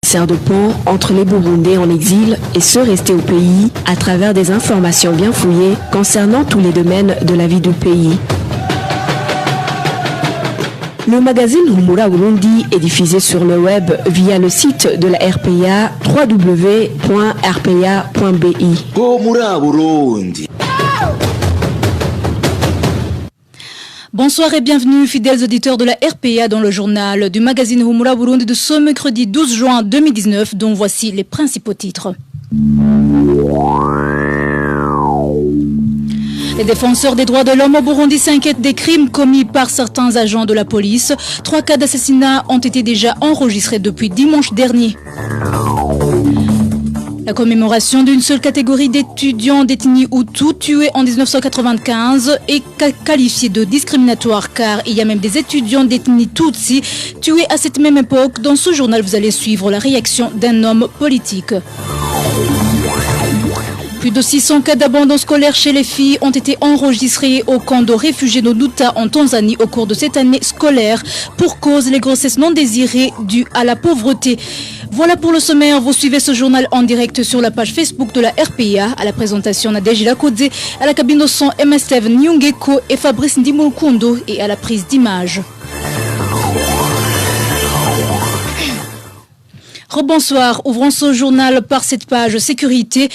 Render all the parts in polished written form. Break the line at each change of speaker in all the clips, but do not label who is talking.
sert de pont entre les Burundais en exil et ceux restés au pays à travers des informations bien fouillées concernant tous les domaines de la vie du pays. Le magazine Humura Burundi est diffusé sur le web via le site de la RPA www.rpa.bi.
Humura Burundi.
Bonsoir et bienvenue, fidèles auditeurs de la RPA dans le journal du magazine Humura Burundi de ce mercredi 12 juin 2019, dont voici les principaux titres. Les défenseurs des droits de l'homme au Burundi s'inquiètent des crimes commis par certains agents de la police. 3 cas d'assassinat ont été déjà enregistrés depuis dimanche dernier. La commémoration d'une seule catégorie d'étudiants détenus Hutus tués en 1995 est qualifiée de discriminatoire car il y a même des étudiants détenus Tutsi tués à cette même époque. Dans ce journal, vous allez suivre la réaction d'un homme politique. Plus de 600 cas d'abandon scolaire chez les filles ont été enregistrés au camp de réfugiés de Nduta en Tanzanie au cours de cette année scolaire pour cause les grossesses non désirées dues à la pauvreté. Voilà pour le sommaire, vous suivez ce journal en direct sur la page Facebook de la RPA. À la présentation Nadège Lakodze, à la cabine de son MSTV Nyungeko et Fabrice Ndimulukundo et à la prise d'image. Rebonsoir, ouvrons ce journal par cette page sécurité.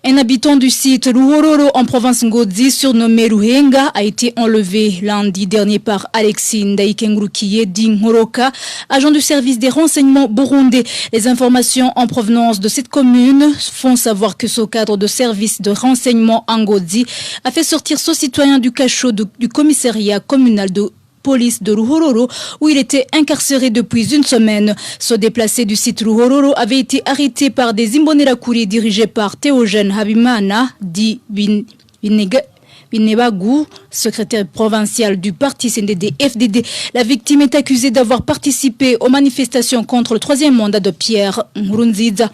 Un habitant du site Ruhororo en province Ngozi, surnommé Ruhenga, a été enlevé lundi dernier par Alexis Ndaikengrukiye Dinghoroka, agent du service des renseignements burundais. Les informations en provenance de cette commune font savoir que ce cadre de service de renseignement en Ngozi a fait sortir ce citoyen du cachot du commissariat communal de police de Ruhororo où il était incarcéré depuis une semaine. Ce déplacé du site Ruhororo avait été arrêté par des Imbonerakure dirigés par Théogène Habimana, dit Binebagu, secrétaire provincial du parti CNDD-FDD. La victime est accusée d'avoir participé aux manifestations contre le 3e mandat de Pierre Nkurunziza.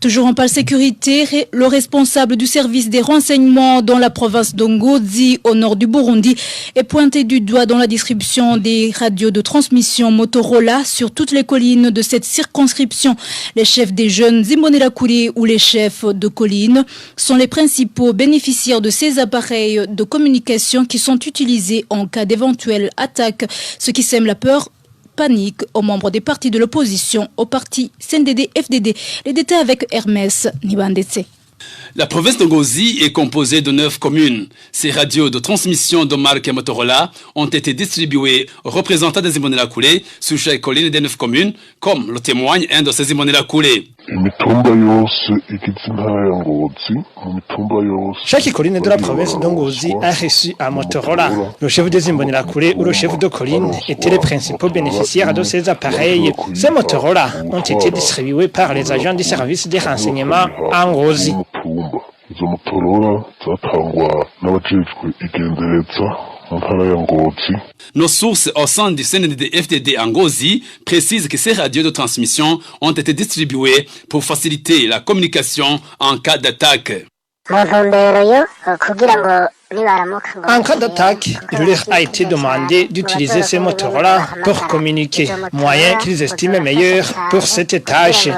Toujours en parle sécurité, le responsable du service des renseignements dans la province de Ngozi, au nord du Burundi, est pointé du doigt dans la distribution des radios de transmission Motorola sur toutes les collines de cette circonscription. Les chefs des jeunes Imbonerakure ou les chefs de collines sont les principaux bénéficiaires de ces appareils de communication qui sont utilisés en cas d'éventuelle attaque, ce qui sème la peur panique aux membres des partis de l'opposition au parti CNDD-FDD. Les détails avec Hermès Nibandetse.
La province de Ngozi est composée de 9 communes. Ces radios de transmission de marque Motorola ont été distribuées aux représentants des Imbonerakure sur chaque colline des 9 communes, comme le témoigne un de ces Imbonerakure.
Chaque colline de la province de Ngozi a reçu un Motorola. Le chef des Imbonerakure ou le chef de colline étaient les principaux bénéficiaires de ces appareils. Ces Motorola ont été distribués par les agents du service des renseignements à Ngozi.
Nos sources au sein du CNDD-FDD en Ngozi précisent que ces radios de transmission ont été distribuées pour faciliter la communication en cas d'attaque.
En cas d'attaque, il leur a été demandé d'utiliser ces Motorola pour communiquer, moyen qu'ils estiment meilleur pour cette tâche.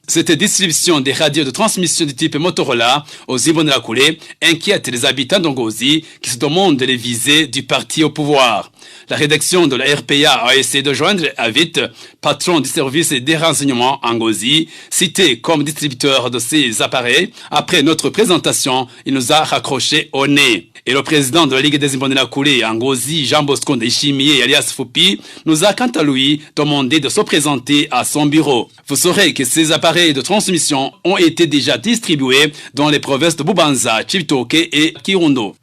Cette distribution des radios de transmission du type Motorola aux Imbonerakure inquiète les habitants d'Ngozi qui se demandent les visées du parti au pouvoir. La rédaction de la RPA a essayé de joindre Avit, patron du service des renseignements en Ngozi, cité comme distributeur de ces appareils. Après notre présentation, il nous a raccroché au nez. Et le président de la Ligue des Imbonerakure en Ngozi, Jean Bosco Ndayishimiye alias Fupi, nous a quant à lui demandé de se présenter à son bureau. Vous saurez que ces appareils de transmission ont été déjà distribués dans les provinces de Bubanza, Chibitoke et Kirundo.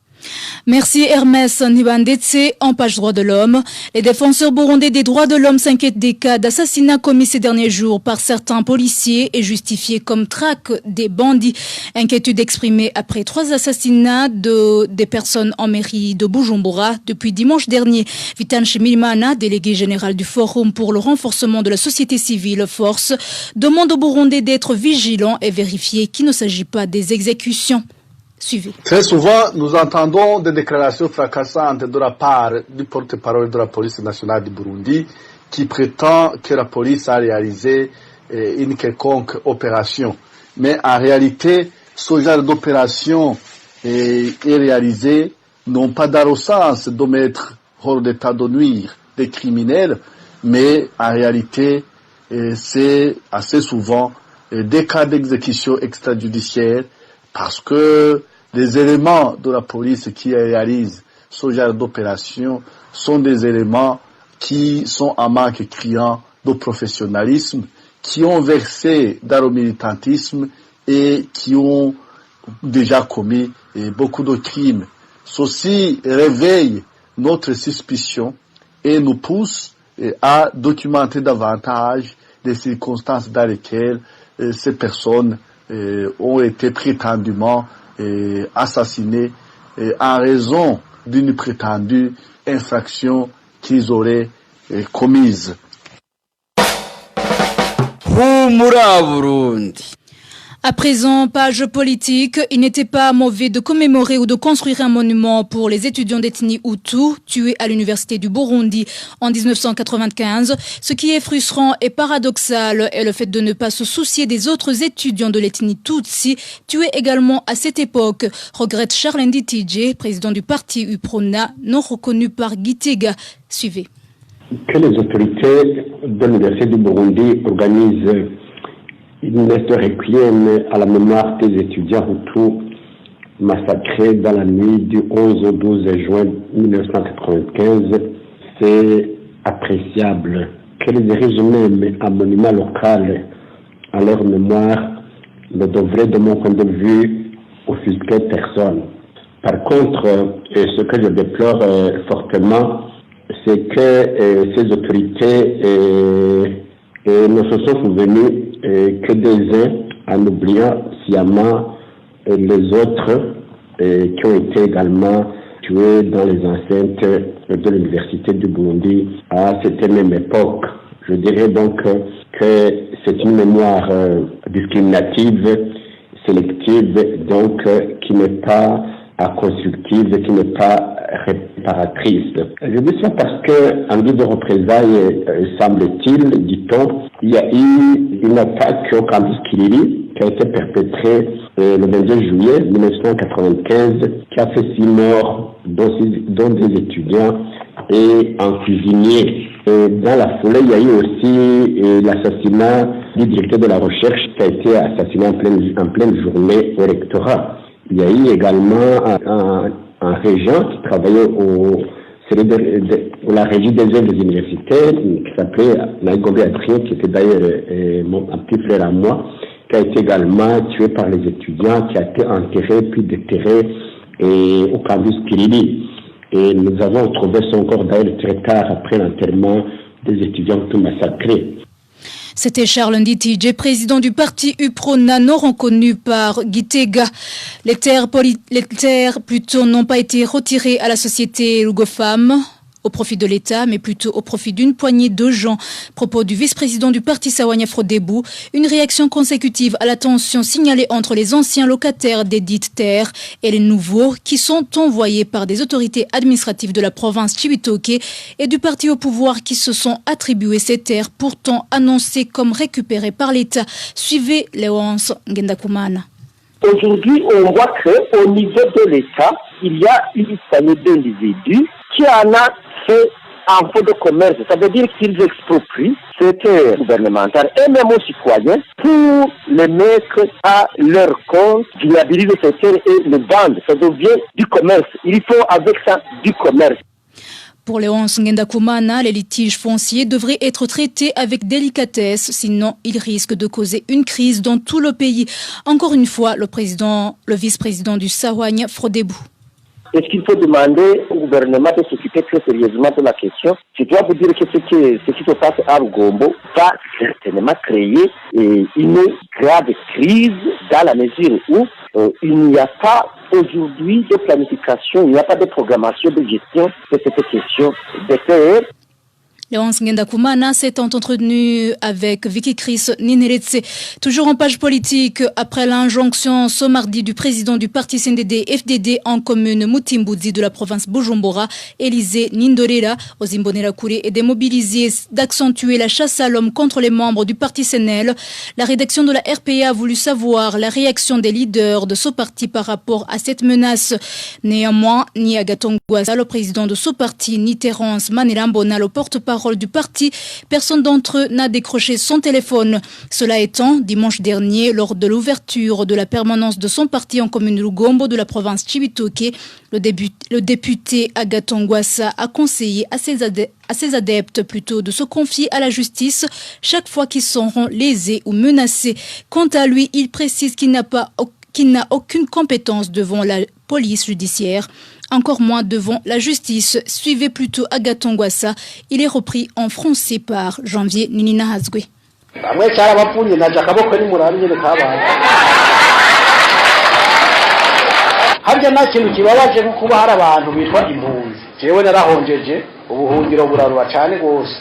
Merci Hermès Nibandetse. En page droits de l'homme, les défenseurs burundais des droits de l'homme s'inquiètent des cas d'assassinats commis ces derniers jours par certains policiers et justifiés comme traque des bandits. Inquiétude exprimée après 3 assassinats des personnes en mairie de Bujumbura depuis dimanche dernier. Vitan Shimirimana, délégué général du Forum pour le renforcement de la société civile Force, demande aux Burundais d'être vigilants et vérifier qu'il ne s'agit pas des exécutions. Suivez.
Très souvent, nous entendons des déclarations fracassantes de la part du porte-parole de la police nationale du Burundi qui prétend que la police a réalisé une quelconque opération. Mais en réalité, ce genre d'opération est réalisé non pas dans le sens de mettre hors d'état de nuire des criminels, mais en réalité, c'est assez souvent des cas d'exécution extrajudiciaire parce que les éléments de la police qui réalisent ce genre d'opération sont des éléments qui sont en manque criant de professionnalisme, qui ont versé dans le militantisme et qui ont déjà commis beaucoup de crimes. Ceci réveille notre suspicion et nous pousse à documenter davantage les circonstances dans lesquelles ces personnes ont été prétendument assassinés en raison d'une prétendue infraction qu'ils auraient commise.
À présent, page politique, il n'était pas mauvais de commémorer ou de construire un monument pour les étudiants d'ethnie Hutu tués à l'université du Burundi en 1995. Ce qui est frustrant et paradoxal est le fait de ne pas se soucier des autres étudiants de l'ethnie Tutsi tués également à cette époque, regrette Charles Nditije, président du parti UPRONA, non reconnu par Gitega. Suivez.
Que les autorités de l'université du Burundi organisent une messe requiem à la mémoire des étudiants Hutus massacrés dans la nuit du 11 au 12 juin 1995, c'est appréciable. Que les érigent même un monument local à leur mémoire ne devrait, de mon point de vue, offusquer personne. Par contre, ce que je déplore fortement, c'est que ces autorités ne se sont souvenues que des uns en oubliant sciemment les autres qui ont été également tués dans les enceintes de l'université du Burundi à cette même époque. Je dirais donc que c'est une mémoire discriminative, sélective, donc qui n'est pas constructive, qui n'est pas réparatrice. Je dis ça parce que, en guise de représailles, semble-t-il, dit-on, il y a eu une attaque au campus Kiriri qui a été perpétrée le 22 juillet 1995, qui a fait 6 morts, dont des étudiants et un cuisinier. Et dans la foulée, il y a eu aussi l'assassinat du directeur de la recherche qui a été assassiné en pleine journée au rectorat. Il y a eu également un régent qui travaillait au la régie des œuvres universitaires, qui s'appelait Naïgobé Adrien, qui était d'ailleurs un petit frère à moi, qui a été également tué par les étudiants, qui a été enterré puis déterré au campus Kirili. Et nous avons trouvé son corps d'ailleurs très tard après l'enterrement des étudiants tout massacrés.
C'était Charles Nditije, président du parti UPRONA, non reconnu par Gitega. Les terres n'ont pas été retirées à la société Lugofam au profit de l'État, mais plutôt au profit d'une poignée de gens. Propos du vice-président du parti Sawanya Frodebu, une réaction consécutive à la tension signalée entre les anciens locataires des dites terres et les nouveaux qui sont envoyés par des autorités administratives de la province Chibitoke et du parti au pouvoir qui se sont attribués ces terres pourtant annoncées comme récupérées par l'État. Suivez Léonce Ngendakumana.
Aujourd'hui, on voit qu'au niveau de l'État, il y a une famille d'individus qui en a fait un faux de commerce. Ça veut dire qu'ils exproprient ces terres gouvernementales et même aux citoyens pour les mettre à leur compte, viabiliser ces terres et les vendre. Ça devient du commerce. Il faut avec ça du commerce.
Pour Léonce Ngendakumana, les litiges fonciers devraient être traités avec délicatesse, sinon ils risquent de causer une crise dans tout le pays. Encore une fois, le vice-président du Sawanya Frodebu.
Est-ce qu'il faut demander au gouvernement de s'occuper très sérieusement de la question? Je dois vous dire que ce qui se passe à Rugombo va certainement créer une grave crise dans la mesure où il n'y a pas aujourd'hui de planification, il n'y a pas de programmation de gestion de cette question des terres.
Léonce Ngendakumana s'est entretenu avec Vicky Chris Nineretse. Toujours en page politique, après l'injonction ce mardi du président du parti CNDD-FDD en commune Mutimboudzi de la province Bujumbura, Élisée Nindorera, aux Imbonerakure, est démobilisé d'accentuer la chasse à l'homme contre les membres du parti CNL. La rédaction de la RPA a voulu savoir la réaction des leaders de ce parti par rapport à cette menace. Néanmoins, ni Agathon Rwasa, le président de ce parti, ni Terence Manirambona, le porte-parole du parti, personne d'entre eux n'a décroché son téléphone. Cela étant, dimanche dernier, lors de l'ouverture de la permanence de son parti en commune Lugombo de la province Chibitoke, le député Agathon Rwasa a conseillé à ses adeptes plutôt de se confier à la justice chaque fois qu'ils seront lésés ou menacés. Quant à lui, il précise qu'il n'a aucune compétence devant la police judiciaire, encore moins devant la justice. Suivez plutôt Agathon Rwasa. Il est repris en français par Janvier Ninina Hazgwe.
harya nta kintu kibabaje nko kuba hari abantu bitwa impunzi jewe narahonjeje ubuhungiro burarura cyane gose.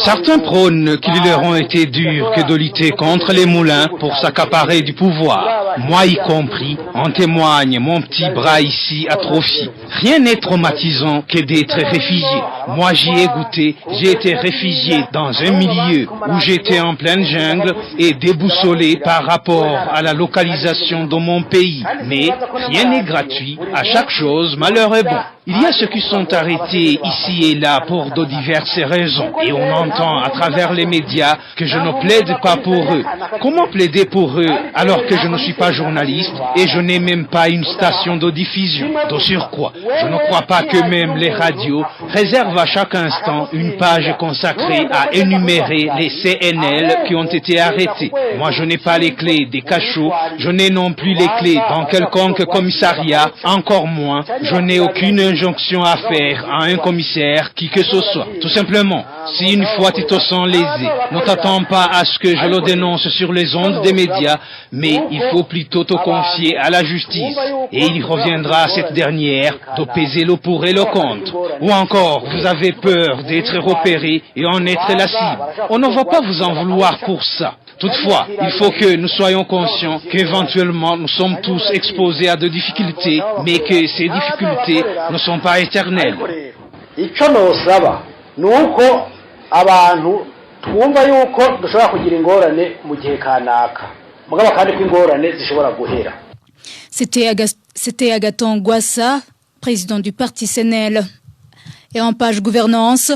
Certains prônent qu'il leur ont été dur que de lutter contre les moulins pour s'accaparer du pouvoir. Moi y compris, en témoigne mon petit bras ici atrophié. Rien n'est traumatisant que d'être réfugié. Moi j'y ai goûté, j'ai été réfugié dans un milieu où j'étais en pleine jungle et déboussolé par rapport à la localisation de mon pays. Mais rien n'est gratuit, à chaque chose malheur est bon. Il y a ceux qui sont arrêtés ici et là pour de diverses raisons et on entend à travers les médias que je ne plaide pas pour eux. Comment plaider pour eux alors que je ne suis pas journaliste et je n'ai même pas une station de diffusion? De surcroît, je ne crois pas que même les radios réservent à chaque instant une page consacrée à énumérer les CNL qui ont été arrêtés. Moi je n'ai pas les clés des cachots, je n'ai non plus les clés dans quelconque commissariat, encore moins, je n'ai aucune injonction à faire à un commissaire qui que ce soit. Tout simplement, si une fois tu te sens lésé, ne t'attends pas à ce que je le dénonce sur les ondes des médias, mais il faut plutôt te confier à la justice. Et il reviendra à cette dernière de peser le pour et le contre. Ou encore, vous avez peur d'être repéré et en être la cible. On ne va pas vous en vouloir pour ça. Toutefois, il faut que nous soyons conscients qu'éventuellement nous sommes tous exposés à de difficultés, mais que ces difficultés ne sont pas éternelles.
Icyo nosaba nuko abantu twumva yuko dushobora kugira ingorane mu gihe kanaka mugabo kandi ko ingorane zishobora guhera.
C'était Agathon Rwasa, président du parti CNL. Et en page gouvernance,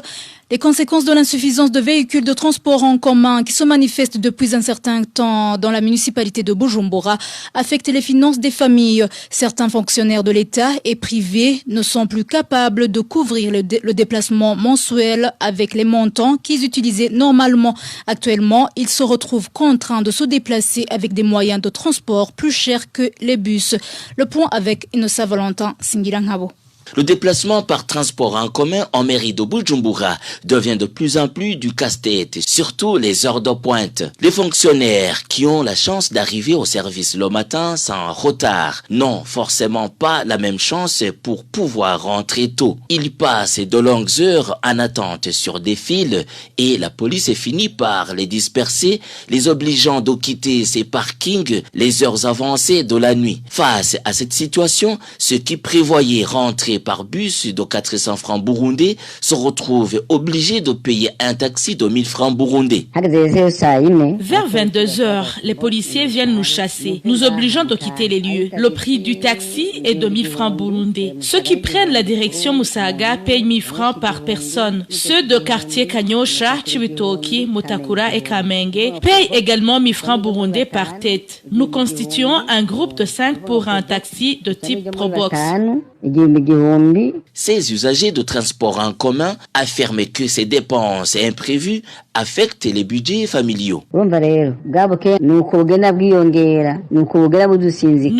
les conséquences de l'insuffisance de véhicules de transport en commun qui se manifestent depuis un certain temps dans la municipalité de Bujumbura affectent les finances des familles. Certains fonctionnaires de l'État et privés ne sont plus capables de couvrir le déplacement mensuel avec les montants qu'ils utilisaient normalement. Actuellement, ils se retrouvent contraints de se déplacer avec des moyens de transport plus chers que les bus. Le point avec Inosa Valentin Singiranghabo.
Le déplacement par transport en commun en mairie de Bujumbura devient de plus en plus du casse-tête, surtout les heures de pointe. Les fonctionnaires qui ont la chance d'arriver au service le matin sans retard n'ont forcément pas la même chance pour pouvoir rentrer tôt. Ils passent de longues heures en attente sur des files et la police finit par les disperser, les obligeant de quitter ces parkings les heures avancées de la nuit. Face à cette situation, ceux qui prévoyaient rentrer par bus de 400 francs burundais se retrouvent obligés de payer un taxi de 1000 francs burundais.
Vers 22h, les policiers viennent nous chasser, nous obligeant de quitter les lieux. Le prix du taxi est de 1000 francs burundais. Ceux qui prennent la direction Musaga payent 1000 francs par personne. Ceux de quartier Kanyosha, Chibitoki, Mutakura et Kamenge payent également 1000 francs burundais par tête. Nous constituons un groupe de 5 pour un taxi de type Probox.
Ces usagers de transport en commun affirment que ces dépenses imprévues affectent les budgets familiaux.
Nous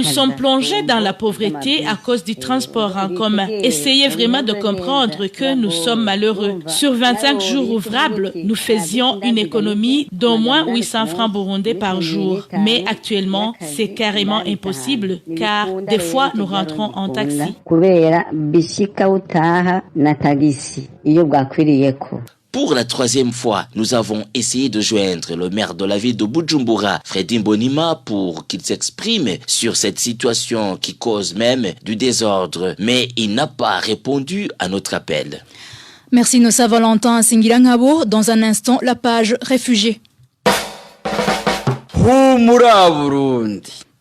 sommes plongés dans la pauvreté à cause du transport en commun. Essayez vraiment de comprendre que nous sommes malheureux. Sur 25 jours ouvrables, nous faisions une économie d'au moins 800 francs burundais par jour. Mais actuellement, c'est carrément impossible car des fois, nous rentrons en taxi.
Pour la troisième fois, nous avons essayé de joindre le maire de la ville de Bujumbura, Freddy Mbonima, pour qu'il s'exprime sur cette situation qui cause même du désordre, mais il n'a pas répondu à notre appel.
Merci Nossa Valentin Singilangabo. Dans un instant, la page réfugiés.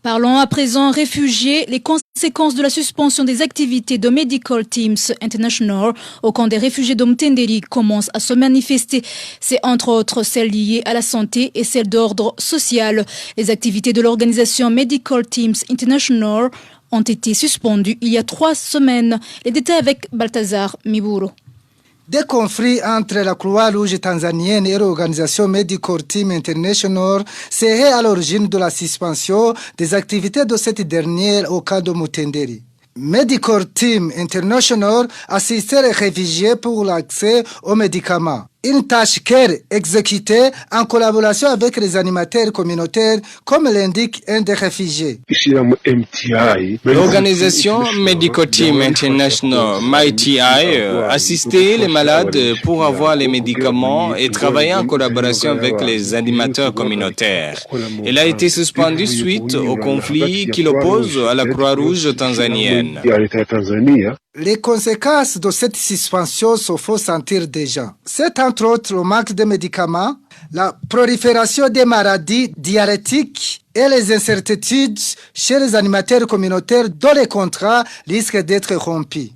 Parlons à présent réfugiés. Les conséquences de la suspension des activités de Medical Teams International au camp des réfugiés d'Omtenderi commencent à se manifester. C'est entre autres celles liées à la santé et celles d'ordre social. Les activités de l'organisation Medical Teams International ont été suspendues il y a 3 semaines. Les détails avec Balthazar Miburo.
Des conflits entre la Croix-Rouge tanzanienne et l'organisation Medical Team International seraient à l'origine de la suspension des activités de cette dernière au camp de Mutenderi. Medical Team International assistait les réfugiés pour l'accès aux médicaments. Une tâche qu'elle exécutait en collaboration avec les animateurs communautaires, comme l'indique un des réfugiés.
L'organisation Medical Team International, MITI, assistait les malades pour avoir les médicaments et travaillait en collaboration avec les animateurs communautaires. Elle a été suspendue suite au conflit qui l'oppose à la Croix-Rouge tanzanienne.
Les conséquences de cette suspension se font sentir déjà. C'est entre autres le manque de médicaments, la prolifération des maladies diarrhétiques et les incertitudes chez les animateurs communautaires dont les contrats risquent d'être rompus.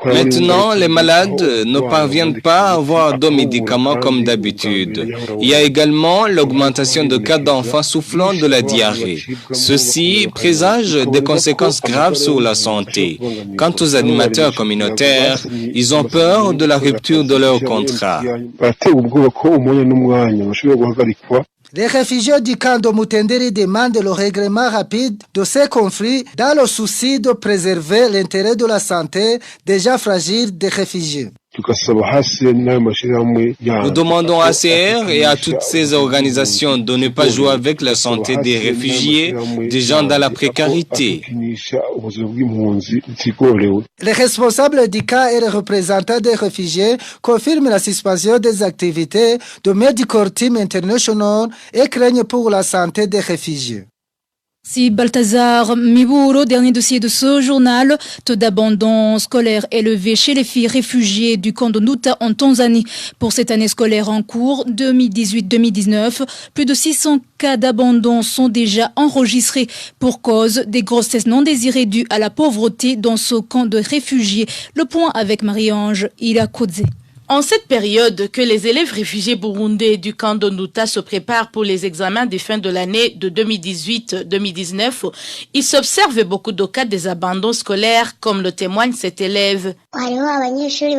Maintenant, les malades ne parviennent pas à avoir de médicaments comme d'habitude. Il y a également l'augmentation de cas d'enfants souffrant de la diarrhée. Ceci présage des conséquences graves sur la santé. Quant aux animateurs communautaires, ils ont peur de la rupture de leur contrat.
Les réfugiés du camp de Mutenderi demandent le règlement rapide de ces conflits dans le souci de préserver l'intérêt de la santé déjà fragile des réfugiés.
Nous demandons à CR et à toutes ces organisations de ne pas jouer avec la santé des réfugiés, des gens dans la précarité.
Les responsables du camp et les représentants des réfugiés confirment la suspension des activités de Medical Team International et craignent pour la santé des réfugiés.
Si Balthazar Miburo, dernier dossier de ce journal, taux d'abandon scolaire élevé chez les filles réfugiées du camp de Nduta en Tanzanie. Pour cette année scolaire en cours 2018-2019, plus de 600 cas d'abandon sont déjà enregistrés pour cause des grossesses non désirées dues à la pauvreté dans ce camp de réfugiés. Le point avec Marie-Ange Ilakodze.
En cette période que les élèves réfugiés burundais du camp de Nduta se préparent pour les examens de fin de l'année de 2018-2019, il s'observe beaucoup de cas des abandons scolaires, comme le témoigne cet élève.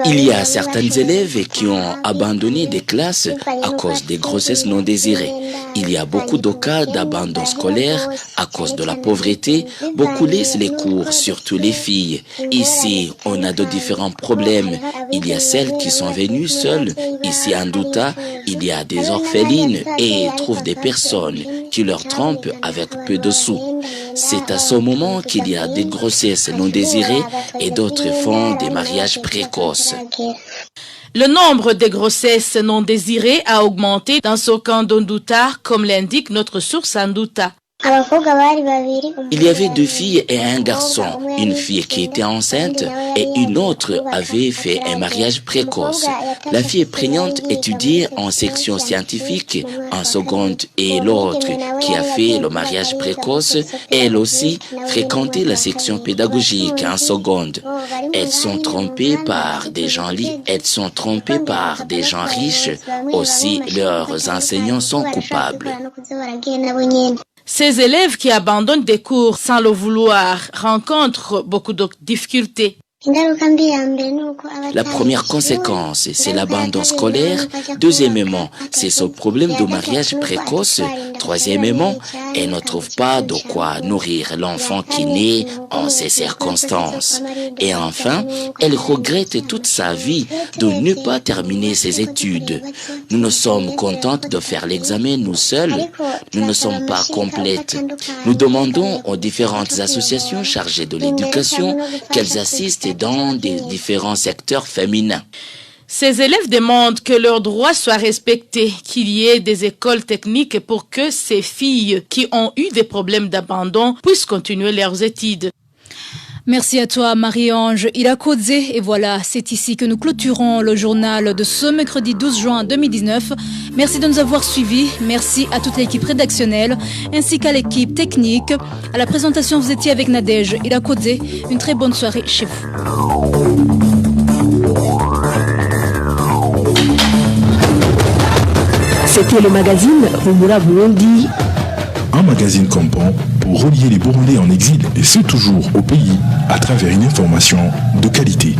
Il y a certains élèves qui ont abandonné des classes à cause des grossesses non désirées. Il y a beaucoup de cas d'abandon scolaire à cause de la pauvreté. Beaucoup laissent les cours, surtout les filles. Ici, on a de différents problèmes. Il y a celles qui sont venues seules. Ici, à Nduta, il y a des orphelines et trouvent des personnes qui leur trompent avec peu de sous. C'est à ce moment qu'il y a des grossesses non désirées et d'autres font des mariages précoces.
Le nombre de grossesses non désirées a augmenté dans ce camp de Nduta, comme l'indique notre source à Nduta.
Il y avait 2 filles et un garçon. Une fille qui était enceinte et une autre avait fait un mariage précoce. La fille prégnante étudiait en section scientifique en seconde et l'autre qui a fait le mariage précoce, elle aussi fréquentait la section pédagogique en seconde. Elles sont trompées par des gens riches. Aussi, leurs enseignants sont coupables.
Ces élèves qui abandonnent des cours sans le vouloir rencontrent beaucoup de difficultés.
La première conséquence, c'est l'abandon scolaire. Deuxièmement, c'est ce problème de mariage précoce. Troisièmement, elle ne trouve pas de quoi nourrir l'enfant qui naît en ces circonstances. Et enfin, elle regrette toute sa vie de ne pas terminer ses études. Nous ne sommes contentes de faire l'examen nous seuls. Nous ne sommes pas complètes. Nous demandons aux différentes associations chargées de l'éducation qu'elles assistent dans des différents secteurs professeurs féminins.
Ces élèves demandent que leurs droits soient respectés, qu'il y ait des écoles techniques pour que ces filles qui ont eu des problèmes d'abandon puissent continuer leurs études.
Merci à toi Marie-Ange Irakodze. Et voilà, c'est ici que nous clôturons le journal de ce mercredi 12 juin 2019. Merci de nous avoir suivis. Merci à toute l'équipe rédactionnelle ainsi qu'à l'équipe technique. À la présentation, vous étiez avec Nadège Irakodze. Une très bonne soirée chez vous.
C'était le magazine Rumura Burundi.
Un magazine comprend pour relier les Burundais en exil et ceux toujours au pays à travers une information de qualité.